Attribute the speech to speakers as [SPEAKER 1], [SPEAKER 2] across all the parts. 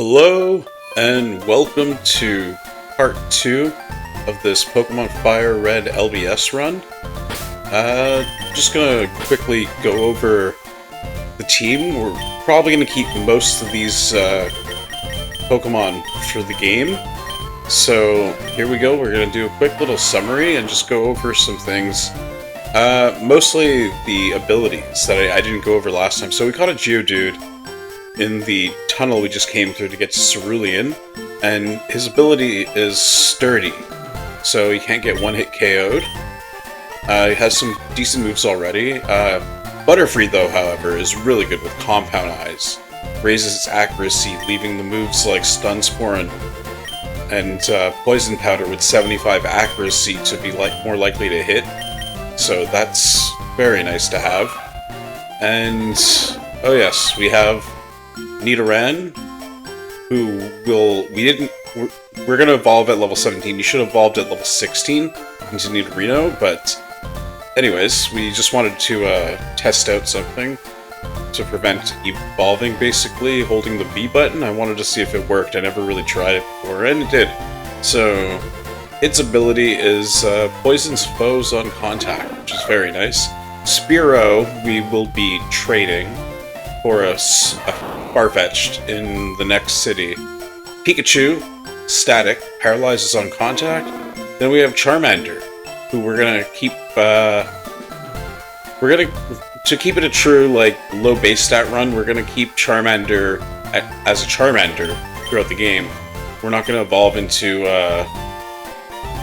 [SPEAKER 1] Hello, and welcome to part 2 of this Pokemon Fire Red LBS run. Just gonna quickly go over the team. We're probably gonna keep most of these Pokemon for the game. So here we go, we're gonna do a quick little summary and just go over some things. Mostly the abilities that I didn't go over last time. So we caught a Geodude in the tunnel we just came through to get to Cerulean, and his ability is Sturdy, so he can't get one-hit KO'd. He has some decent moves already. Butterfree, though, however, is really good with Compound Eyes. Raises its accuracy, leaving the moves like Stun Spore and Poison Powder with 75 accuracy to be more likely to hit. So that's very nice to have. And, oh yes, we have Nidoran, who we're gonna evolve at level 17. You should have evolved at level 16 into Nidorino, but anyways, we just wanted to test out something to prevent evolving, basically, holding the B button. I wanted to see if it worked. I never really tried it before, and it did. So, its ability is poisons foes on contact, which is very nice. Spearow, we will be trading for a Farfetch'd in the next city. Pikachu, static, paralyzes on contact. Then we have Charmander, who we're gonna keep, to keep it a true, low base stat run, we're gonna keep Charmander as a Charmander throughout the game. We're not gonna evolve into,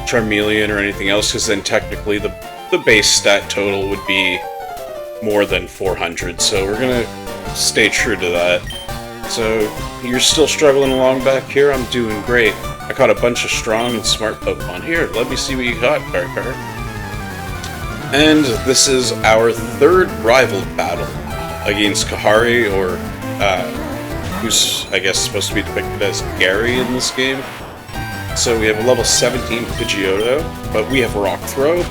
[SPEAKER 1] Charmeleon or anything else, because then technically the base stat total would be more than 400, so we're gonna stay true to that. So, you're still struggling along back here? I'm doing great. I caught a bunch of strong and smart Pokemon. Here, let me see what you got, Karkar. And this is our third rival battle against Kahari, or, who's, I guess, supposed to be depicted as Gary in this game. So we have a level 17 Pidgeotto, but we have Rock Throw.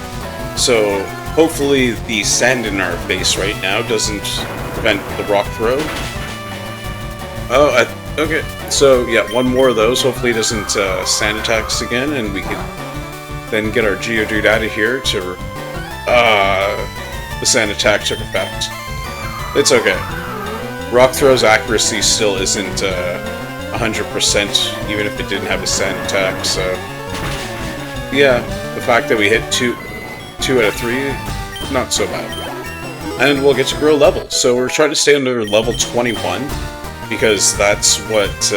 [SPEAKER 1] So, hopefully the sand in our face right now doesn't prevent the Rock Throw. Oh, okay. So, yeah, one more of those. Hopefully it doesn't sand attack us again, and we can then get our Geodude out of here to... the sand attack took effect. It's okay. Rock Throw's accuracy still isn't 100%, even if it didn't have a sand attack, so... Yeah, the fact that we hit 2 out of 3, not so bad. And we'll get to grow level. So we're trying to stay under level 21, because that's what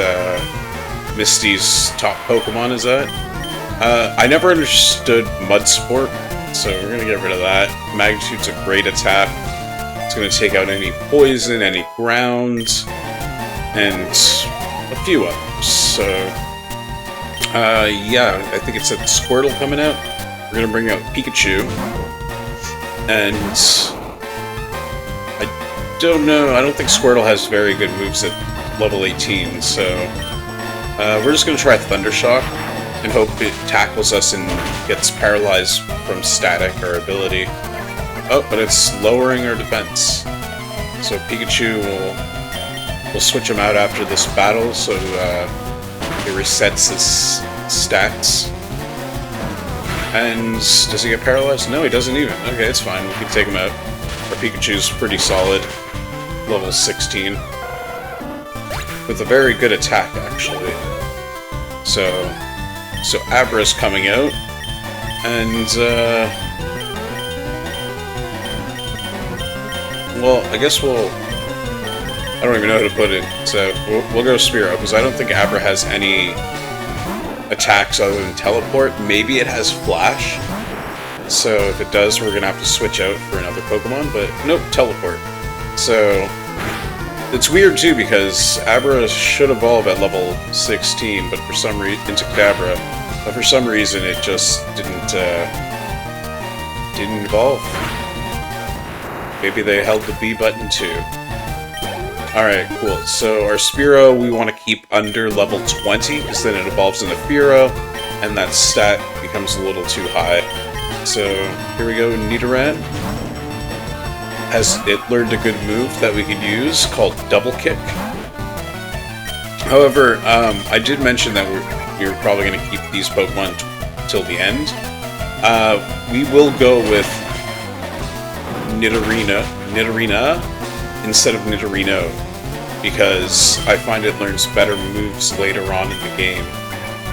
[SPEAKER 1] Misty's top Pokemon is at. I never understood Mud Sport, so we're going to get rid of that. Magnitude's a great attack. It's going to take out any poison, any ground, and a few others. So, yeah, I think it's a Squirtle coming out. We're going to bring out Pikachu. And I don't know, I don't think Squirtle has very good moves at level 18, so we're just going to try Thunder Shock and hope it tackles us and gets paralyzed from static, our ability. Oh, but it's lowering our defense. So Pikachu will switch him out after this battle, so it resets his stats. And does he get paralyzed? No, he doesn't even. Okay, it's fine. We can take him out. Our Pikachu's pretty solid. Level 16. With a very good attack, actually. So Abra's coming out. And, well, I guess I don't even know how to put it. So, we'll go Spearow, because I don't think Abra has any attacks other than Teleport. Maybe it has Flash. So if it does, we're gonna have to switch out for another Pokemon, but nope, Teleport. So it's weird too, because Abra should evolve at level 16, but for some reason into Kadabra, but for some reason it just didn't evolve. Maybe they held the B button too. Alright, cool. So our Spearow we want to keep under level 20, because then it evolves into Fearow, and that stat becomes a little too high. So here we go, Nidoran. It learned a good move that we could use called Double Kick. However, I did mention that we're probably going to keep these Pokemon till the end. We will go with Nidorina instead of Nidorino, because I find it learns better moves later on in the game,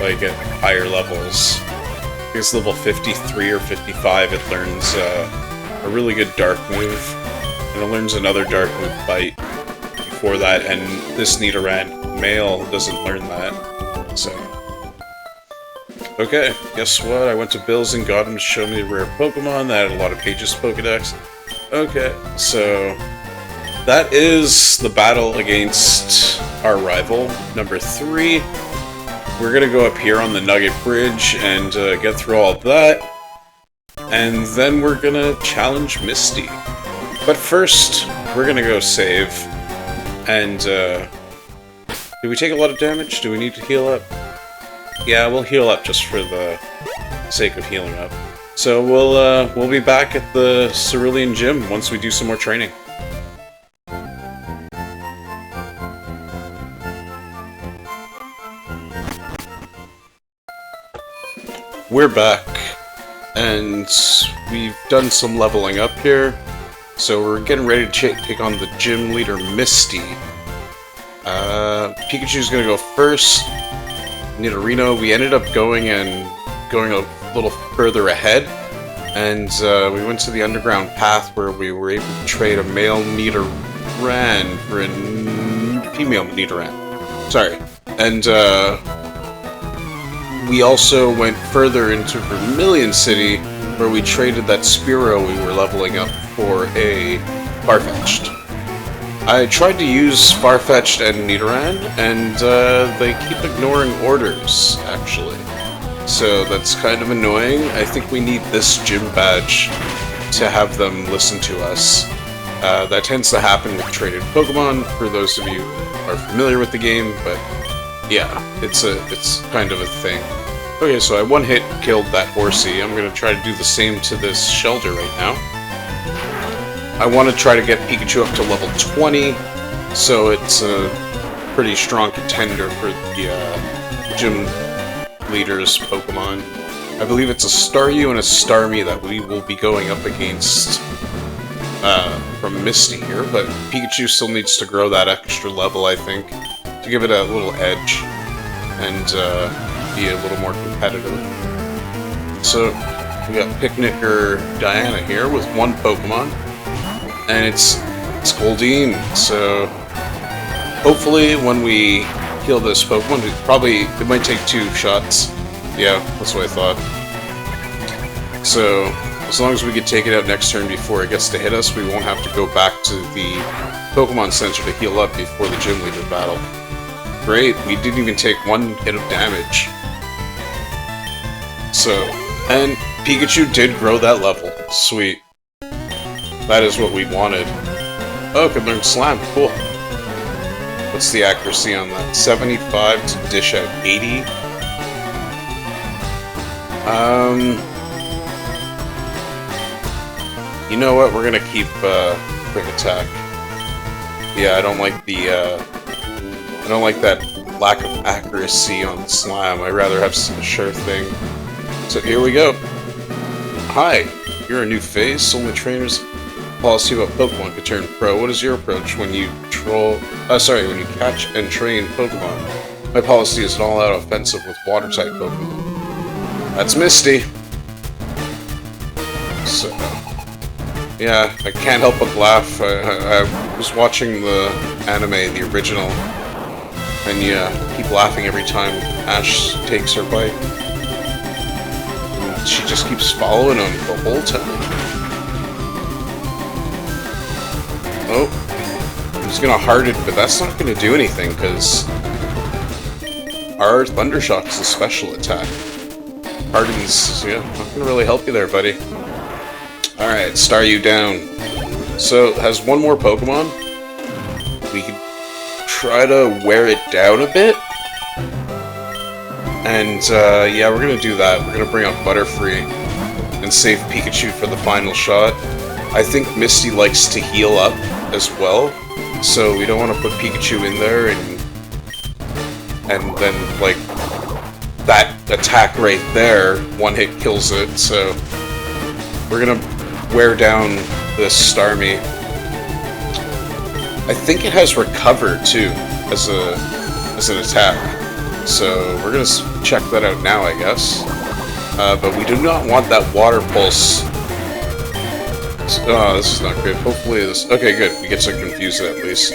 [SPEAKER 1] like at higher levels. I think it's level 53 or 55, it learns a really good dark move, and it learns another dark move, Bite, before that, and this Nidoran male doesn't learn that, so... Okay, guess what? I went to Bill's and got him to show me the rare Pokemon that had a lot of pages pokedex. Okay, so... that is the battle against our rival, number 3. We're gonna go up here on the Nugget Bridge and get through all of that. And then we're gonna challenge Misty. But first, we're gonna go save. And, do we take a lot of damage? Do we need to heal up? Yeah, we'll heal up just for the sake of healing up. So we'll be back at the Cerulean Gym once we do some more training. We're back, and we've done some leveling up here, so we're getting ready to take on the gym leader, Misty. Pikachu's gonna go first. Nidorino, we ended up going a little further ahead, and we went to the underground path where we were able to trade a male Nidoran for a female Nidoran. Sorry. And, we also went further into Vermilion City, where we traded that Spearow we were leveling up for a Farfetch'd. I tried to use Farfetch'd and Nidoran, and they keep ignoring orders, actually. So that's kind of annoying. I think we need this gym badge to have them listen to us. That tends to happen with traded Pokemon, for those of you who are familiar with the game, but yeah, it's kind of a thing. Okay, so I one-hit killed that Horsey. I'm gonna try to do the same to this Shelter right now. I want to try to get Pikachu up to level 20, so it's a pretty strong contender for the gym leader's Pokemon. I believe it's a Staryu and a Starmie that we will be going up against from Misty here, but Pikachu still needs to grow that extra level, I think, to give it a little edge and be a little more competitive. So we got Picnicker Diana here with one Pokemon, and it's Goldeen. So hopefully when we heal this Pokemon, it might take 2 shots. Yeah, that's what I thought. So as long as we can take it out next turn before it gets to hit us, we won't have to go back to the Pokemon Center to heal up before the gym leader battle. Great, we didn't even take 1 hit of damage. So, and Pikachu did grow that level. Sweet. That is what we wanted. Oh, could learn Slam. Cool. What's the accuracy on that? 75 to dish out 80? You know what? We're gonna keep Quick Attack. Yeah, I don't like that lack of accuracy on Slam. I'd rather have some sure thing. So here we go. Hi, you're a new face. Only trainers policy about Pokemon can turn pro. What is your approach when you when you catch and train Pokemon? My policy is an all-out offensive with Water-type Pokemon. That's Misty. So, yeah, I can't help but laugh. I was watching the anime, the original, and yeah, keep laughing every time Ash takes her bite. And she just keeps following him the whole time. Oh, he's gonna Harden, but that's not gonna do anything, because our Thundershock is a special attack. Harden's, yeah, not gonna really help you there, buddy. Alright, Staryu down. So, it has 1 more Pokemon. We can try to wear it down a bit. And, yeah, we're gonna do that. We're gonna bring up Butterfree and save Pikachu for the final shot. I think Misty likes to heal up as well, so we don't want to put Pikachu in there and and then, like, that attack right there, one hit kills it, so we're gonna wear down this Starmie. I think it has Recover, too, as an attack, so we're gonna check that out now, I guess. But we do not want that Water Pulse. Oh, this is not good. Hopefully this... Okay, good. We get to confuse it, at least.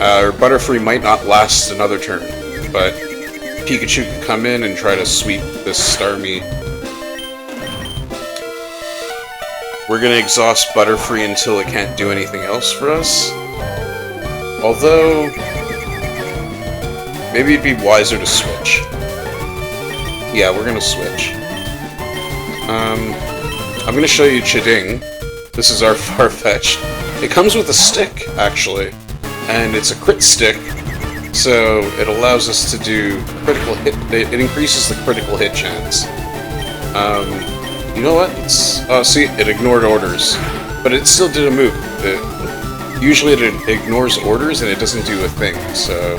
[SPEAKER 1] Our Butterfree might not last another turn, but Pikachu can come in and try to sweep this Starmie. We're gonna exhaust Butterfree until it can't do anything else for us. Although... maybe it'd be wiser to switch. Yeah, we're gonna switch. I'm gonna show you Chiding. This is our Farfetch'd. It comes with a stick, actually. And it's a crit stick, so it allows us to do critical hit. It increases the critical hit chance. You know what? See, it ignored orders. But it still did a move. Usually it ignores orders and it doesn't do a thing, so...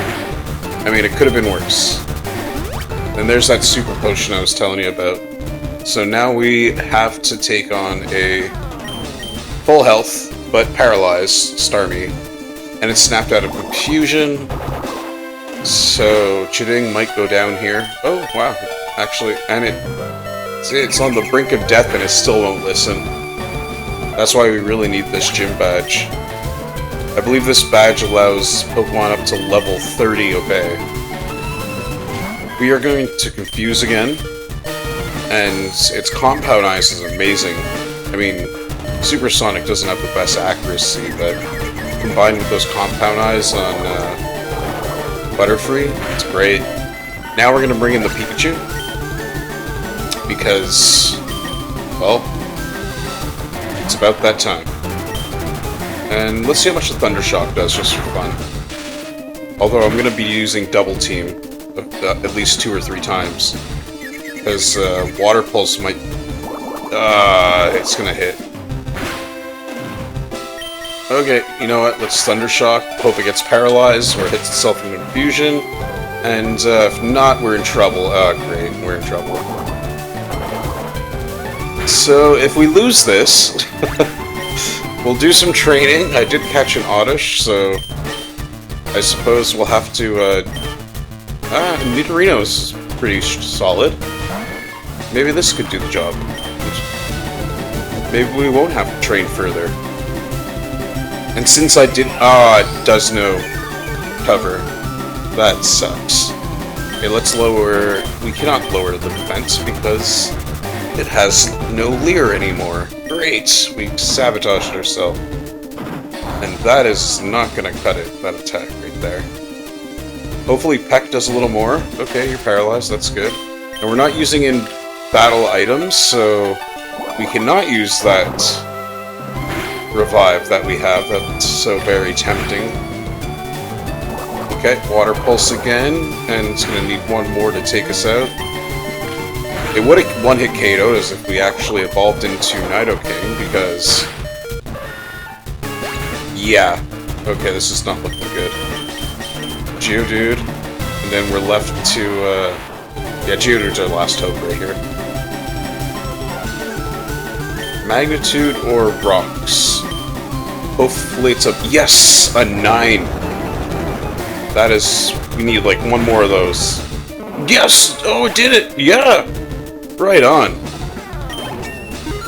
[SPEAKER 1] I mean, it could have been worse. And there's that super potion I was telling you about. So now we have to take on a full health, but paralyzed Starmie. And it's snapped out of confusion. So Chiding might go down here. Oh, wow. Actually, and it's on the brink of death and it still won't listen. That's why we really need this gym badge. I believe this badge allows Pokemon up to level 30 obey. We are going to confuse again. And its Compound Eyes is amazing. I mean, Supersonic doesn't have the best accuracy, but combined with those Compound Eyes on Butterfree, it's great. Now we're going to bring in the Pikachu. Because, well, it's about that time. And let's see how much the Thunder Shock does, just for fun. Although I'm going to be using Double Team at least 2 or 3 times. Because Water Pulse might... it's going to hit. Okay, you know what? Let's Thunder Shock, hope it gets paralyzed, or hits itself in confusion. And if not, we're in trouble. Oh, great, we're in trouble. So, if we lose this... we'll do some training. I did catch an Oddish, so I suppose we'll have to, Nidorino's pretty solid. Maybe this could do the job. Maybe we won't have to train further. And since I did... it does no cover. That sucks. Okay, let's lower... We cannot lower the defense because it has no Leer anymore. Great! We sabotaged ourselves. And that is not gonna cut it, that attack right there. Hopefully Peck does a little more. Okay, you're paralyzed, that's good. And we're not using in battle items, so we cannot use that revive that we have. That's so very tempting. Okay, Water Pulse again, and it's gonna need one more to take us out. It would have one-hit KO'd as if we actually evolved into Nidoking, because... yeah. Okay, this is not looking good. Geodude, and then we're left to, yeah, Geodude's our last hope right here. Magnitude or Rocks? Hopefully it's a... yes! A 9! That is... we need, like, one more of those. Yes! Oh, it did it! Yeah! Right on.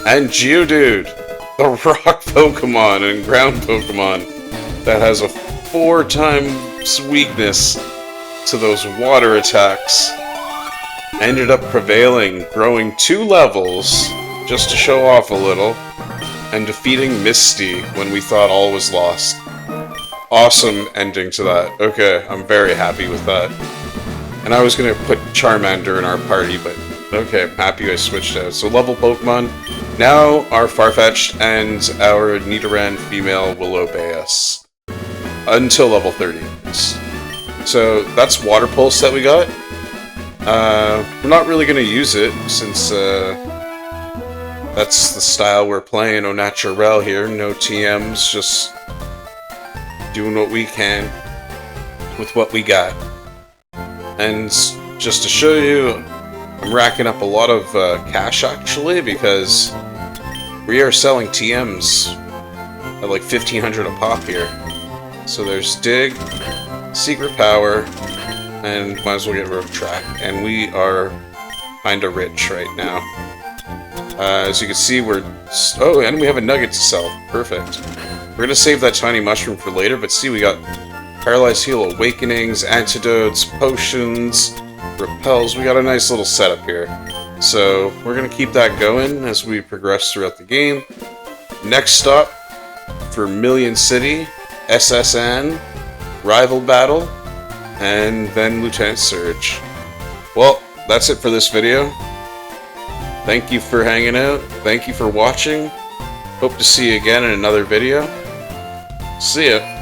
[SPEAKER 1] And Geodude, the rock Pokemon and ground Pokemon that has a 4 times weakness to those water attacks, ended up prevailing, growing 2 levels just to show off a little, and defeating Misty when we thought all was lost. Awesome ending to that. Okay, I'm very happy with that. And I was gonna put Charmander in our party, but okay, I'm happy I switched out. So level Pokemon. Now our Farfetch'd and our Nidoran female will obey us. Until level 30. So that's Water Pulse that we got. We're not really going to use it, since that's the style we're playing, au naturel here. No TMs, just doing what we can with what we got. And just to show you, I'm racking up a lot of cash actually, because we are selling TMs at like 1,500 a pop here. So there's Dig, Secret Power, and might as well get Rope Track. And we are kinda rich right now. As you can see, oh, and we have a nugget to sell. Perfect. We're gonna save that tiny mushroom for later, but see, we got Paralyzed Heal, Awakenings, Antidotes, Potions, Repels. We got a nice little setup here. So we're gonna keep that going as we progress throughout the game. Next stop for Million City, SSN, Rival Battle, and then Lieutenant Surge. Well, that's it for this video. Thank you for hanging out. Thank you for watching. Hope to see you again in another video. See ya.